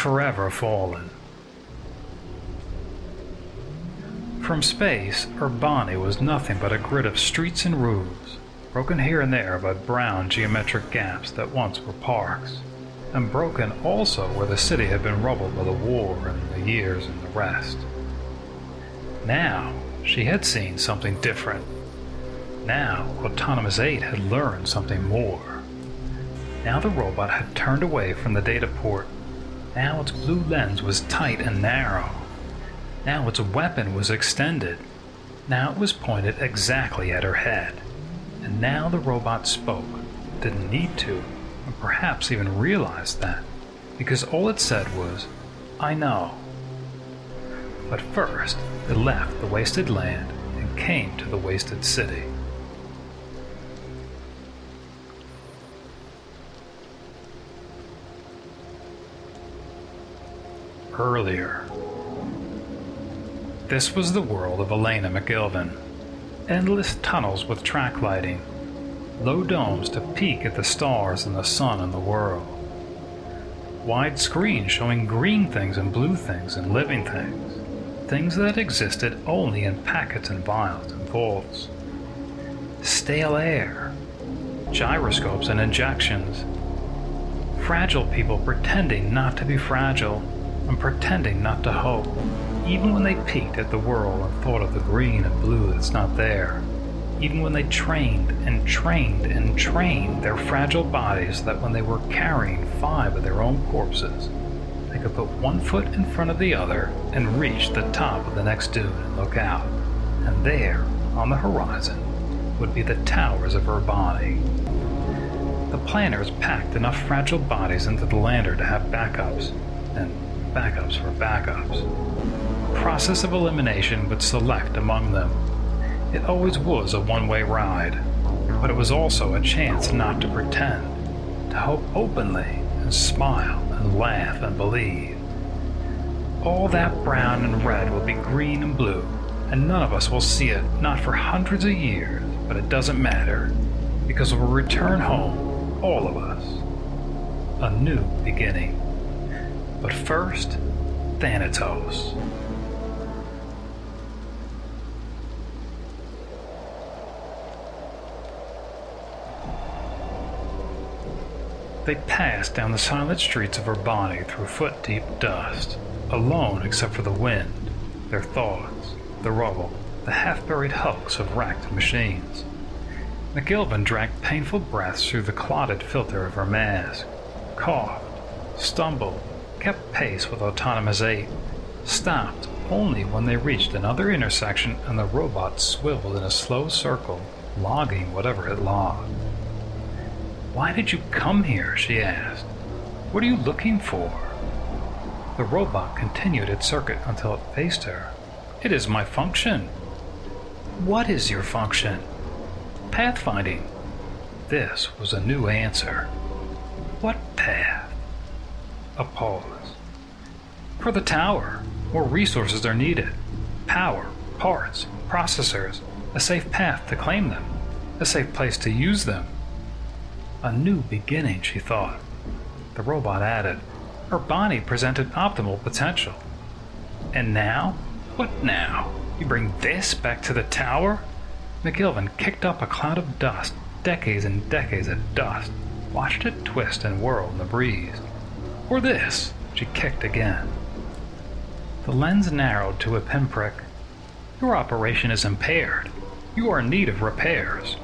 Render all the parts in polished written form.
forever fallen. From space, Urbani was nothing but a grid of streets and roofs, broken here and there by brown geometric gaps that once were parks, and broken also where the city had been rubbled by the war and the years and the rest. Now, she had seen something different. Now, Autonomous 8 had learned something more. Now the robot had turned away from the data port. Now its blue lens was tight and narrow. Now its weapon was extended. Now it was pointed exactly at her head. And now the robot spoke, didn't need to, or perhaps even realized that, because all it said was, "I know." But first, it left the wasted land and came to the wasted city. Earlier. This was the world of Elena McGilvin. Endless tunnels with track lighting, low domes to peek at the stars and the sun and the world. Wide screens showing green things and blue things and living things, things that existed only in packets and vials and vaults. Stale air, gyroscopes and injections, fragile people pretending not to be fragile and pretending not to hope, even when they peeked at the world and thought of the green and blue that's not there, even when they trained and trained and trained their fragile bodies that when they were carrying 5 of their own corpses, they could put one foot in front of the other and reach the top of the next dune and look out, and there, on the horizon, would be the towers of Urbani. The planners packed enough fragile bodies into the lander to have backups, and backups for backups. A process of elimination would select among them. It always was a one-way ride, but it was also a chance not to pretend, to hope openly and smile and laugh and believe. All that brown and red will be green and blue, and none of us will see it, not for hundreds of years, but it doesn't matter, because we'll return home, all of us. A new beginning. But first, Thanatos. They passed down the silent streets of Urbani through foot-deep dust, alone except for the wind, their thoughts, the rubble, the half-buried hulks of wrecked machines. McGilvin drank painful breaths through the clotted filter of her mask, coughed, stumbled, kept pace with Autonomous 8, stopped only when they reached another intersection and the robot swiveled in a slow circle, logging whatever it logged. "Why did you come here?" she asked. "What are you looking for?" The robot continued its circuit until it faced her. "It is my function." "What is your function?" "Pathfinding." This was a new answer. "What path?" A pause. "For the tower. More resources are needed. Power, parts, processors, a safe path to claim them, a safe place to use them." A new beginning, she thought. The robot added, "Urbani presented optimal potential." "And now? What now? You bring this back to the tower?" McGilvin kicked up a cloud of dust, decades and decades of dust, watched it twist and whirl in the breeze. "Or this?" She kicked again. The lens narrowed to a pinprick. "Your operation is impaired. You are in need of repairs."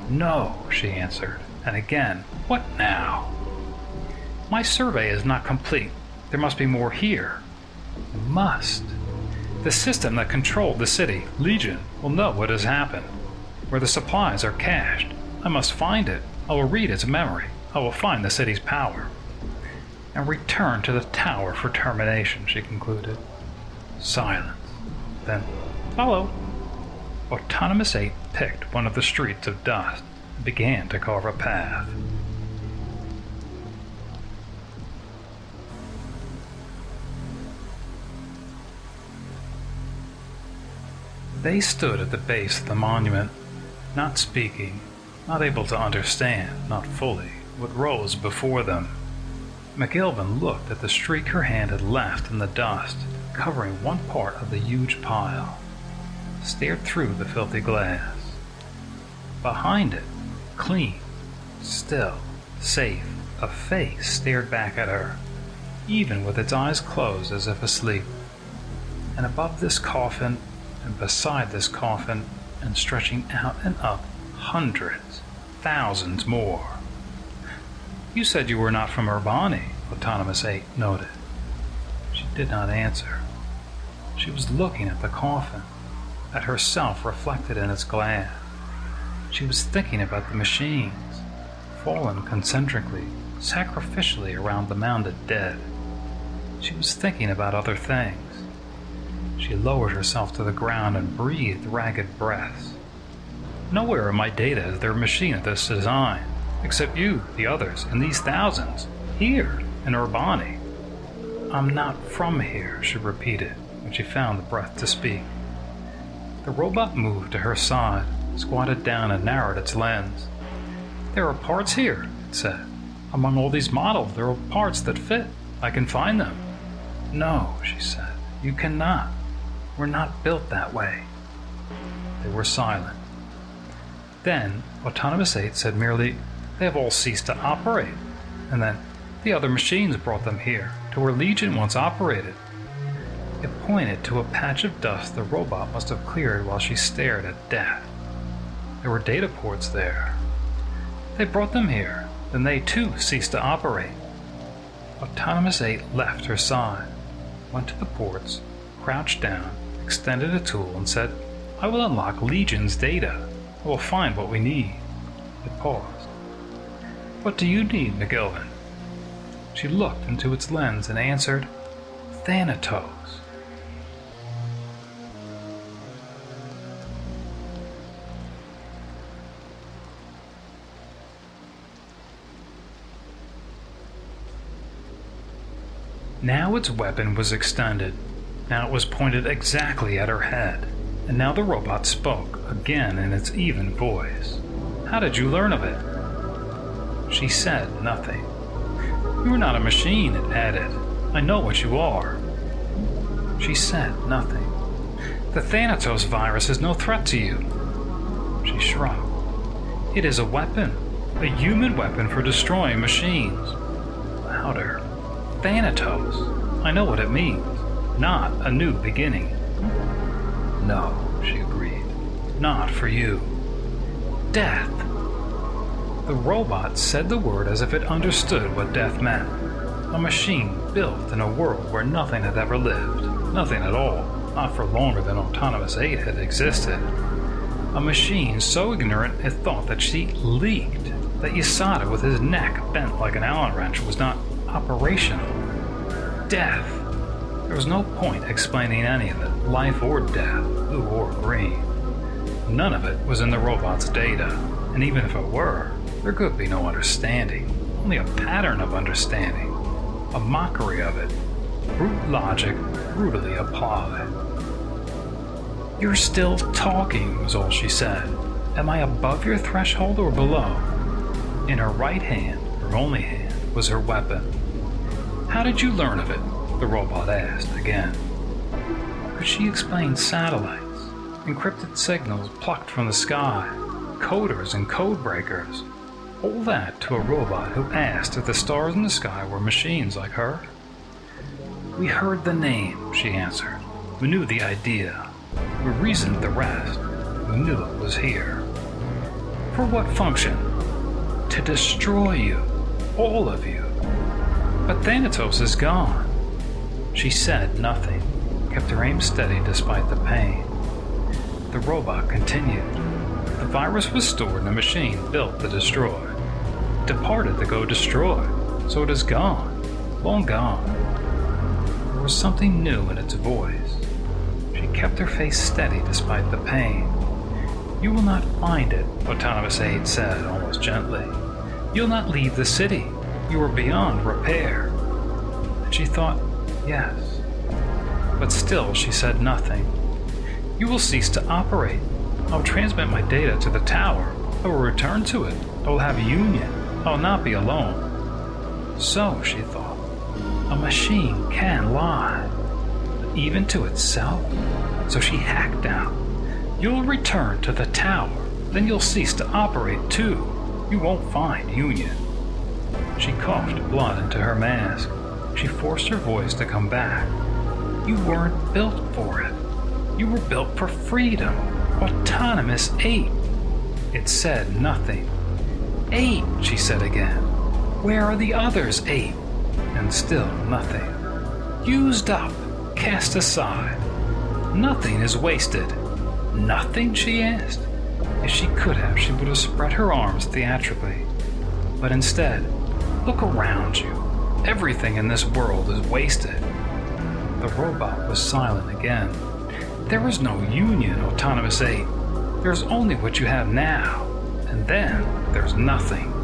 "No," she answered, and again, "What now?" "My survey is not complete. There must be more here." "Must." "The system that controlled the city, Legion, will know what has happened, where the supplies are cached. I must find it. I will read its memory. I will find the city's power. And return to the tower for termination," she concluded. Silence. Then, "Follow." Autonomous 8 picked one of the streets of dust and began to carve a path. They stood at the base of the monument, not speaking, not able to understand, not fully, what rose before them. McIlvin looked at the streak her hand had left in the dust, covering one part of the huge pile, stared through the filthy glass. Behind it, clean, still, safe, a face stared back at her, even with its eyes closed as if asleep. And above this coffin, and beside this coffin, and stretching out and up, hundreds, thousands more. You said you were not from Urbani, Autonomous 8 noted. She did not answer. She was looking at the coffin, at herself reflected in its glass. She was thinking about the machines, fallen concentrically, sacrificially around the mounded dead. She was thinking about other things. She lowered herself to the ground and breathed ragged breaths. Nowhere in my data is there a machine of this design, except you, the others, and these thousands, here in Urbani. I'm not from here, she repeated when she found the breath to speak. The robot moved to her side, squatted down and narrowed its lens. There are parts here, it said. Among all these models, there are parts that fit. I can find them. No, she said, you cannot. We're not built that way. They were silent. Then, Autonomous 8 said merely, they have all ceased to operate. And then, the other machines brought them here, to where Legion once operated. It pointed to a patch of dust the robot must have cleared while she stared at death. There were data ports there. They brought them here, then they too ceased to operate. Autonomous 8 left her side, went to the ports, crouched down, extended a tool and said, I will unlock Legion's data. I will find what we need. It paused. What do you need, McIlvin? She looked into its lens and answered, Thanatos. Now its weapon was extended. Now it was pointed exactly at her head. And now the robot spoke, again in its even voice. How did you learn of it? She said nothing. You are not a machine, it added. I know what you are. She said nothing. The Thanatos virus is no threat to you. She shrugged. It is a weapon. A human weapon for destroying machines. Louder. Thanatos. I know what it means. Not a new beginning. No, she agreed. Not for you. Death. The robot said the word as if it understood what death meant. A machine built in a world where nothing had ever lived. Nothing at all. Not for longer than Autonomous 8 had existed. A machine so ignorant it thought that she leaked. That Yasada with his neck bent like an Allen wrench was not operational. Death. There was no point explaining any of it, life or death, blue or green. None of it was in the robot's data, and even if it were, there could be no understanding, only a pattern of understanding, a mockery of it, brute logic brutally applied. You're still talking, was all she said. Am I above your threshold or below? In her right hand, her only hand, was her weapon. How did you learn of it? The robot asked again. Could she explain satellites, encrypted signals plucked from the sky, coders and code breakers? All that to a robot who asked if the stars in the sky were machines like her? We heard the name, she answered. We knew the idea. We reasoned the rest. We knew it was here. For what function? To destroy you. All of you. But Thanatos is gone. She said nothing, kept her aim steady despite the pain. The robot continued. The virus was stored in a machine built to destroy. It departed to go destroy, so it is gone, long gone. There was something new in its voice. She kept her face steady despite the pain. You will not find it, Autonomous 8 said almost gently. You'll not leave the city. You are beyond repair. And she thought, yes. But still she said nothing. You will cease to operate. I will transmit my data to the tower. I will return to it. I will have union. I will not be alone. So, she thought, A machine can lie, even to itself. So she hacked out. You'll return to the tower, then you'll cease to operate too. You won't find Union. She coughed blood into her mask. She forced her voice to come back. You weren't built for it. You were built for freedom. Autonomous 8. It said nothing. 8, she said again. Where are the others 8? And still nothing. Used up, cast aside. Nothing is wasted. Nothing, she asked. If she could have, she would have spread her arms theatrically. But instead, look around you. Everything in this world is wasted. The robot was silent again. There is no Union, Autonomous 8. There's only what you have now. And then there's nothing.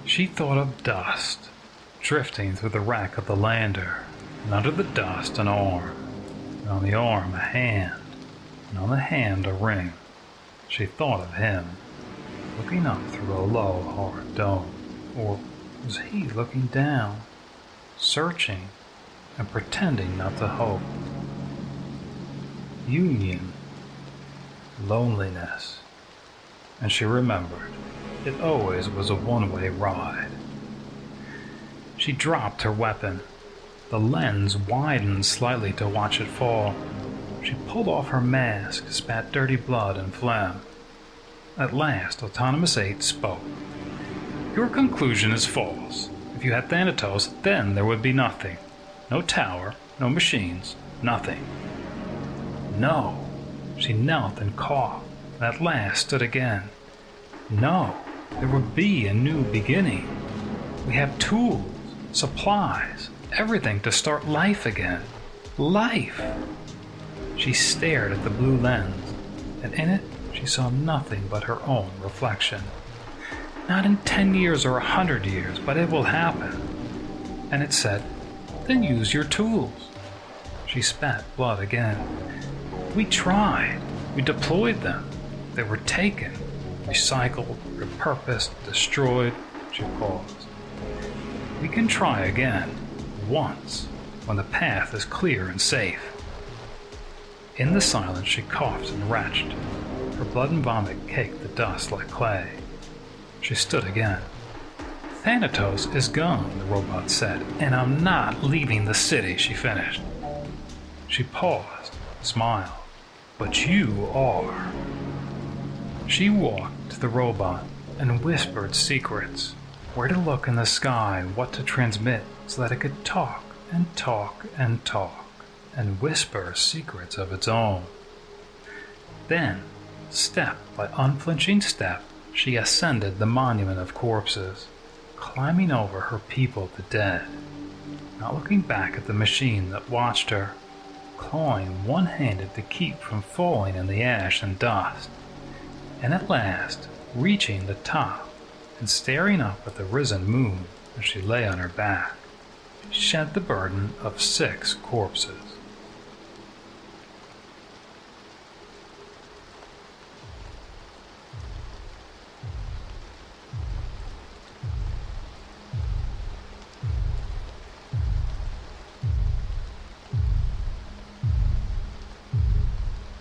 She thought of dust, drifting through the wreck of the lander, and under the dust an arm, and on the arm a hand, and on the hand a ring. She thought of him, looking up through a low, hard dome, or was he looking down, searching and pretending not to hope? Union, loneliness, and she remembered. It always was a one-way ride. She dropped her weapon. The lens widened slightly to watch it fall. She pulled off her mask, spat dirty blood and phlegm. At last, Autonomous 8 spoke. Your conclusion is false. If you had Thanatos, then there would be nothing. No tower, no machines, nothing. No. She knelt and coughed, and at last stood again. No. There would be a new beginning. We have tools, supplies, everything to start life again. Life! She stared at the blue lens, and in it she saw nothing but her own reflection. Not in 10 years or 100 years, but it will happen. And it said, then use your tools. She spat blood again. We tried. We deployed them. They were taken. Recycled, repurposed, destroyed. She paused. We can try again, once, when the path is clear and safe. In the silence she coughed and retched. Her blood and vomit caked the dust like clay. She stood again. Thanatos is gone, the robot said, and I'm not leaving the city, she finished. She paused, smiled. But you are. She walked to the robot and whispered secrets, where to look in the sky, what to transmit, so that it could talk and talk and talk, and whisper secrets of its own. Then, step by unflinching step, she ascended the monument of corpses, climbing over her people the dead, not looking back at the machine that watched her, clawing one-handed to keep from falling in the ash and dust. And at last, reaching the top and staring up at the risen moon as she lay on her back, she shed the burden of 6 corpses.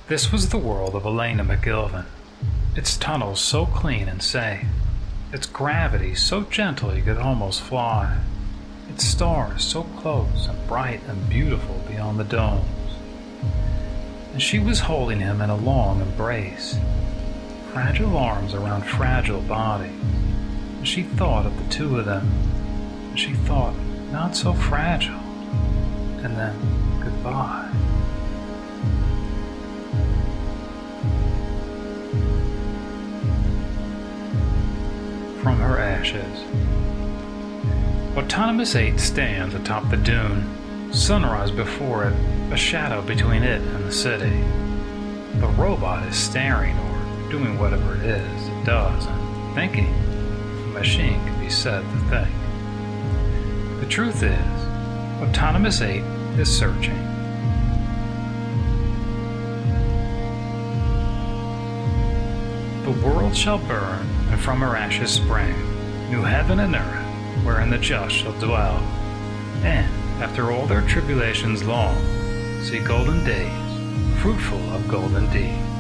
This was the world of Elena McGilvin. Its tunnels so clean and safe, its gravity so gentle you could almost fly, its stars so close and bright and beautiful beyond the domes. And she was holding him in a long embrace, fragile arms around fragile bodies. And she thought of the two of them, and she thought, not so fragile, and then goodbye. From her ashes. Autonomous 8 stands atop the dune, sunrise before it, a shadow between it and the city. The robot is staring, or doing whatever it is it does, and thinking, if a machine can be said to think. The truth is, Autonomous 8 is searching. The world shall burn, and from her ashes spring new heaven and earth, wherein the just shall dwell, and, after all their tribulations long, see golden days, fruitful of golden deeds.